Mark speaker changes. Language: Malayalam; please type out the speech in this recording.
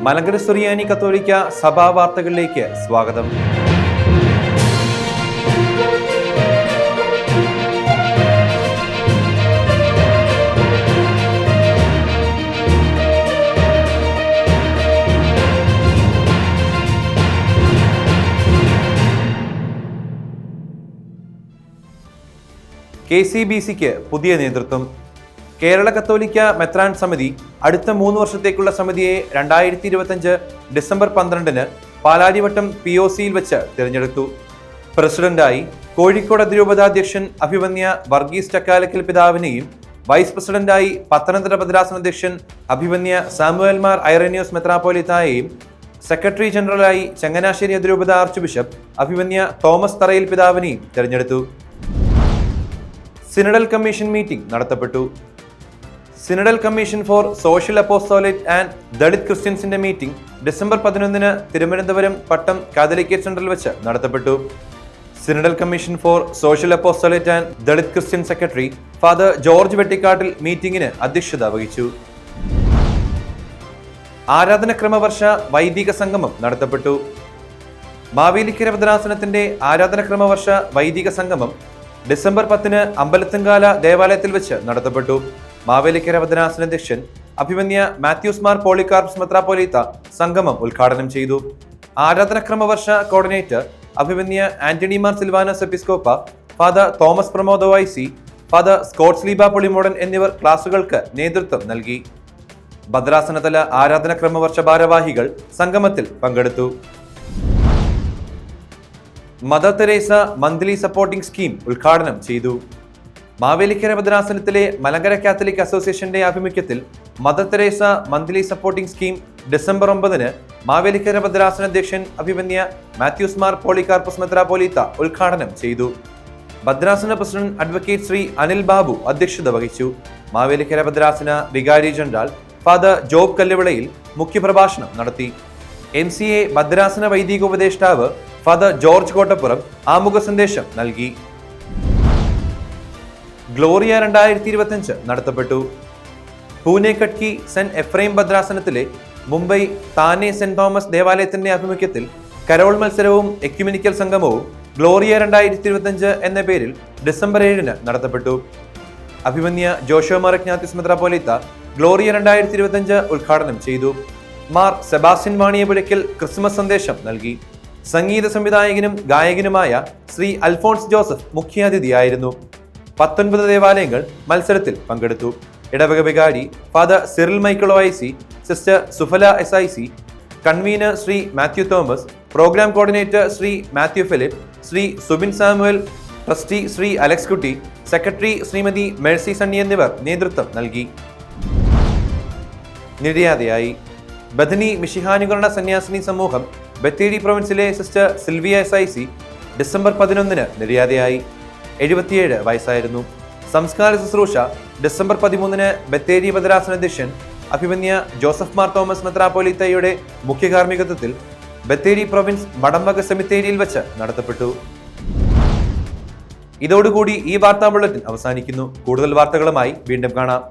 Speaker 1: മലങ്കര സുറിയാനി കത്തോലിക്ക സഭാ വാർത്തകളിലേക്ക് സ്വാഗതം. KCBCക്ക് പുതിയ നേതൃത്വം. കേരള കത്തോലിക്ക മെത്രാൻ സമിതി അടുത്ത 3 വർഷത്തേക്കുള്ള സമിതിയെ 2025 ഡിസംബർ 12 പാലാരിവട്ടം POCയിൽ വെച്ച് തിരഞ്ഞെടുത്തു. പ്രസിഡന്റായി കോഴിക്കോട് അതിരൂപതാധ്യക്ഷൻ അഭിവന്യ വർഗീസ് ചക്കാലക്കൽ പിതാവിനെയും വൈസ് പ്രസിഡന്റായി പത്തനംതിട്ട ഭദ്രാസന അധ്യക്ഷൻ അഭിവന്യ സാമുവേൽ മാർ ഐറേനിയോസ് മെത്രാപ്പോലിത്തായെയും സെക്രട്ടറി ജനറലായി ചങ്ങനാശ്ശേരി അതിരൂപത ആർച്ച് ബിഷപ്പ് അഭിവന്യ തോമസ് തറയിൽ പിതാവിനെയും തിരഞ്ഞെടുത്തു. സിനഡൽ കമ്മീഷൻ മീറ്റിംഗ് നടത്തപ്പെട്ടു. Synodal commission for social apostolate and Dalit ക്രിസ്ത്യൻസിന്റെ meeting December 11 Thiruvananthapuram Pattom catholicate സെന്ററിൽ വെച്ച് നടത്തപ്പെട്ടു. Synodal commission for social apostolate and Dalit Christian secretary father George Vettikattil മീറ്റിംഗിന് അധ്യക്ഷത വഹിച്ചു. ആരാധനക്രമവർഷ വൈദിക സംഗമം നടത്തപ്പെട്ടു. മാവേലിക്കര ഭദ്രാസനത്തിന്റെ ആരാധനക്രമവർഷ വൈദിക സംഗമം ഡിസംബർ 10 അമ്പലത്തുംകാല ദേവാലയത്തിൽ വെച്ച് നടത്തപ്പെട്ടു. മാവേലിക്കര ഭദ്രാസന അധ്യക്ഷൻ അഭിവന്യ മാത്യൂസ് മാർ പോളികാർപ്സ് മെത്രാപ്പോലീത്ത സംഗമം ഉദ്ഘാടനം ചെയ്തു. ആരാധനക്രമവർഷ കോർഡിനേറ്റർ അഭിവന്യ ആന്റണി മാർ സിൽവാനോസ് എപ്പിസ്കോപ്പ, father Thomas Pramod YC, father Scotts Leeba Pulimodan എന്നിവർ ക്ലാസുകൾക്ക് നേതൃത്വം നൽകി. ഭദ്രാസനതല ആരാധനക്രമവർഷ ഭാരവാഹികൾ സംഗമത്തിൽ പങ്കെടുത്തു. Mother Teresa monthly supporting scheme ഉദ്ഘാടനം ചെയ്തു. മാവേലിക്കര ഭദ്രാസനത്തിലെ മലങ്കര കാത്തലിക് അസോസിയേഷന്റെ ആഭിമുഖ്യത്തിൽ Mother Teresa monthly supporting scheme December 9 Mavelikara ഭദ്രാസന അധ്യക്ഷൻ അഭിവന്യ മാത്യൂസ് മാർ പോളികാർപ്പസ് മെത്രാപ്പോലീത്ത ഉദ്ഘാടനം ചെയ്തു. ഭദ്രാസന പ്രസിഡന്റ് അഡ്വക്കേറ്റ് ശ്രീ അനിൽ ബാബു അധ്യക്ഷത വഹിച്ചു. മാവേലിക്കര ഭദ്രാസന വികാരി ജനറൽ ഫാദർ ജോബ് കല്ലുവിളയിൽ മുഖ്യപ്രഭാഷണം നടത്തി. MCA ഭദ്രാസന വൈദിക ഉപദേഷ്ടാവ് ഫാദർ ജോർജ് കോട്ടപ്പുറം ആമുഖ സന്ദേശം നൽകി. ഗ്ലോറിയ 2025 നടത്തപ്പെട്ടു. പൂനെ കട്കി സെന്റ് എഫ്രൈം ഭദ്രാസനത്തിലെ മുംബൈ താനെ സെന്റ് തോമസ് ദേവാലയത്തിന്റെ ആഭിമുഖ്യത്തിൽ കരോൾ മത്സരവും എക്യുമെനിക്കൽ സംഗമവും ഗ്ലോറിയ 2025 എന്ന പേരിൽ ഡിസംബർ 7 നടത്തപ്പെട്ടു. അഭിമന്യ ജോഷോ മാർ ഇഗ്നാത്യൂസ് മെത്രാപ്പോലീത്ത ഗ്ലോറിയ 2025 ഉദ്ഘാടനം ചെയ്തു. മാർ സെബാസ്റ്റ്യൻ വാണിയപുരയ്ക്കൽ ക്രിസ്മസ് സന്ദേശം നൽകി. സംഗീത സംവിധായകനും ഗായകനുമായ ശ്രീ അൽഫോൺസ് ജോസഫ് മുഖ്യാതിഥിയായിരുന്നു. 19 ദേവാലയങ്ങൾ മത്സരത്തിൽ പങ്കെടുത്തു. ഇടവക വികാരി father Cyril Michael YC, sister Suphala SIC, convener Shri Mathew Thomas, programme coordinator Shri Mathew Philip, Shri Subin Samuel, trustee Shri Alex Kutty, secretary Shrimathi Mercy Sunny എന്നിവർ നേതൃത്വം നൽകി. നിര്യാതയായി. ബഥനി മിശിഹാനുകരണ സന്യാസിനി സമൂഹം ബത്തേരി പ്രൊവിൻസിലെ സിസ്റ്റർ സിൽവിയ SIC ഡിസംബർ 11 നിര്യാതയായി. 77 വയസ്സായിരുന്നു. സംസ്കാര ശുശ്രൂഷ ഡിസംബർ 13 ബത്തേരി ഭദ്രാസന അധ്യക്ഷൻ അഭിമന്യ ജോസഫ് മാർ തോമസ് മെത്രാപ്പോലീത്തയുടെ മുഖ്യ കാർമ്മികത്വത്തിൽ ബത്തേരി പ്രൊവിൻസ് മടംവക സെമിത്തേരിയിൽ വെച്ച് നടത്തപ്പെട്ടു. ഇതോടുകൂടി ഈ വാർത്താ ബുള്ളറ്റിൻ അവസാനിക്കുന്നു. കൂടുതൽ വാർത്തകളുമായി വീണ്ടും കാണാം.